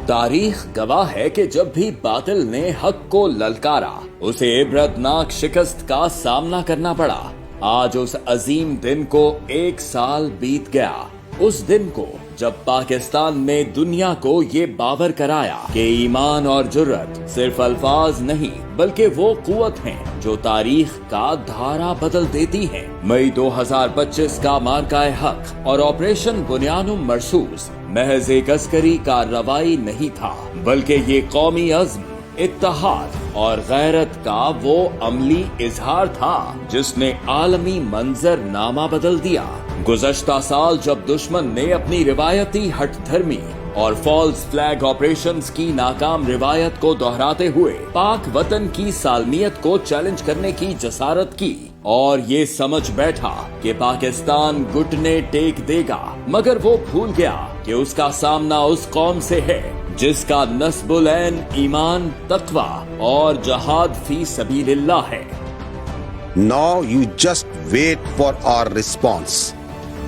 تاریخ گواہ ہے کہ جب بھی باطل نے حق کو للکارا اسے عبرتناک شکست کا سامنا کرنا پڑا۔ آج اس عظیم دن کو 1 سال بیت گیا، اس دن کو جب پاکستان نے دنیا کو یہ باور کرایا کہ ایمان اور جرت صرف الفاظ نہیں بلکہ وہ قوت ہیں جو تاریخ کا دھارا بدل دیتی ہے۔ مئی 2025 کا مارکہ حق اور آپریشن بنیان مرصوص محض ایک عسکری کارروائی نہیں تھا، بلکہ یہ قومی عزم، اتحاد اور غیرت کا وہ عملی اظہار تھا جس نے عالمی منظر نامہ بدل دیا۔ گزشتہ سال جب دشمن نے اپنی روایتی ہٹ دھرمی اور فالس فلیگ آپریشنز کی ناکام روایت کو دہراتے ہوئے پاک وطن کی سالمیت کو چیلنج کرنے کی جسارت کی اور یہ سمجھ بیٹھا کہ پاکستان گھٹنے ٹیک دے گا، مگر وہ بھول گیا کہ اس کا سامنا اس قوم سے ہے جس کا نصب العین ایمان، تقوی اور جہاد فی سبیل اللہ ہے۔ Now you just wait for our response.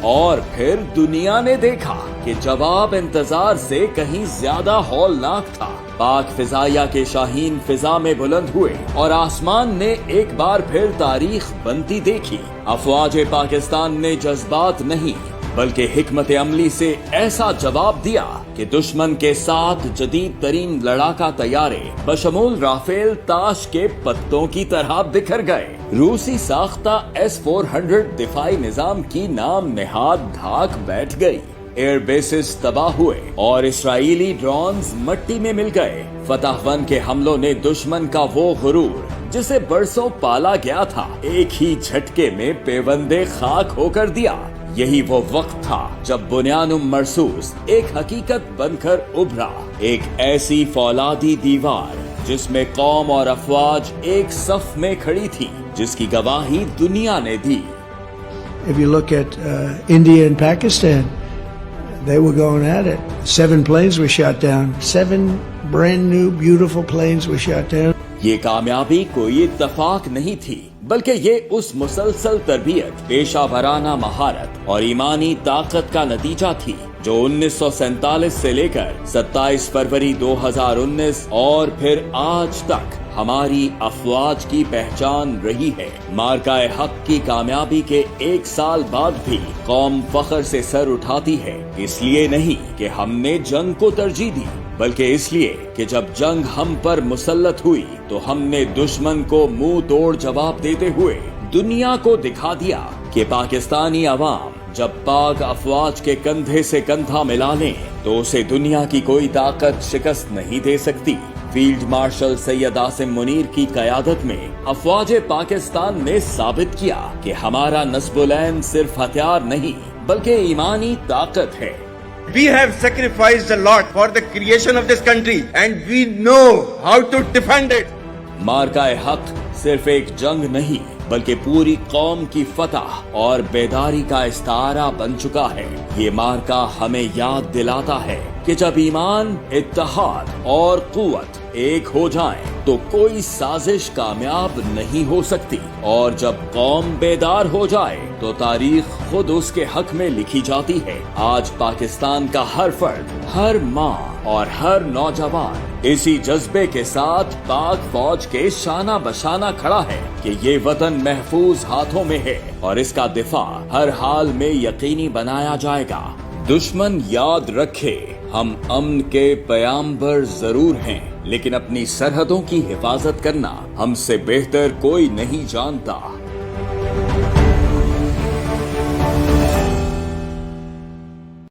اور پھر دنیا نے دیکھا کہ جواب انتظار سے کہیں زیادہ ہولناک تھا۔ پاک فضائیہ کے شاہین فضا میں بلند ہوئے اور آسمان نے ایک بار پھر تاریخ بنتی دیکھی۔ افواج پاکستان نے جذبات نہیں بلکہ حکمت عملی سے ایسا جواب دیا کہ دشمن کے ساتھ جدید ترین لڑاکا طیارے بشمول رافیل تاش کے پتوں کی طرح بکھر گئے۔ روسی ساختہ S-400 دفاعی نظام کی نام نہاد دھاک بیٹھ گئی، ایئر بیسز تباہ ہوئے اور اسرائیلی ڈرونز مٹی میں مل گئے۔ فتح 1 کے حملوں نے دشمن کا وہ غرور جسے برسوں پالا گیا تھا ایک ہی جھٹکے میں پیوندے خاک ہو کر دیا۔ یہی وہ وقت تھا جب بنیان مرصوص ایک حقیقت بن کر ابھرا، ایک ایسی فولادی دیوار جس میں قوم اور افواج ایک صف میں کھڑی تھی، جس کی گواہی دنیا نے دی۔ If you look at India and Pakistan, they were going at it. 7 planes were shot down. 7 brand new beautiful planes were shot down. یہ کامیابی کوئی اتفاق نہیں تھی بلکہ یہ اس مسلسل تربیت، پیشہ ورانہ مہارت اور ایمانی طاقت کا نتیجہ تھی جو 1947 سے لے کر 27 فروری 2019 اور پھر آج تک ہماری افواج کی پہچان رہی ہے۔ مارکہ حق کی کامیابی کے 1 سال بعد بھی قوم فخر سے سر اٹھاتی ہے، اس لیے نہیں کہ ہم نے جنگ کو ترجیح دی بلکہ اس لیے کہ جب جنگ ہم پر مسلط ہوئی تو ہم نے دشمن کو منہ توڑ جواب دیتے ہوئے دنیا کو دکھا دیا کہ پاکستانی عوام جب پاک افواج کے کندھے سے کندھا ملا لیں تو اسے دنیا کی کوئی طاقت شکست نہیں دے سکتی۔ فیلڈ مارشل سید عاصم منیر کی قیادت میں افواج پاکستان نے ثابت کیا کہ ہمارا نصب العین صرف ہتھیار نہیں بلکہ ایمانی طاقت ہے۔ We have sacrificed a lot for the creation of this country and we know how to defend it. مارکہ حق صرف ایک جنگ نہیں بلکہ پوری قوم کی فتح اور بیداری کا استعارہ بن چکا ہے۔ یہ مارکہ ہمیں یاد دلاتا ہے کہ جب ایمان، اتحاد اور قوت ایک ہو جائیں تو کوئی سازش کامیاب نہیں ہو سکتی، اور جب قوم بیدار ہو جائے تو تاریخ خود اس کے حق میں لکھی جاتی ہے۔ آج پاکستان کا ہر فرد، ہر ماں اور ہر نوجوان اسی جذبے کے ساتھ پاک فوج کے شانہ بشانہ کھڑا ہے کہ یہ وطن محفوظ ہاتھوں میں ہے اور اس کا دفاع ہر حال میں یقینی بنایا جائے گا۔ دشمن یاد رکھے، ہم امن کے پیامبر ضرور ہیں لیکن اپنی سرحدوں کی حفاظت کرنا ہم سے بہتر کوئی نہیں جانتا۔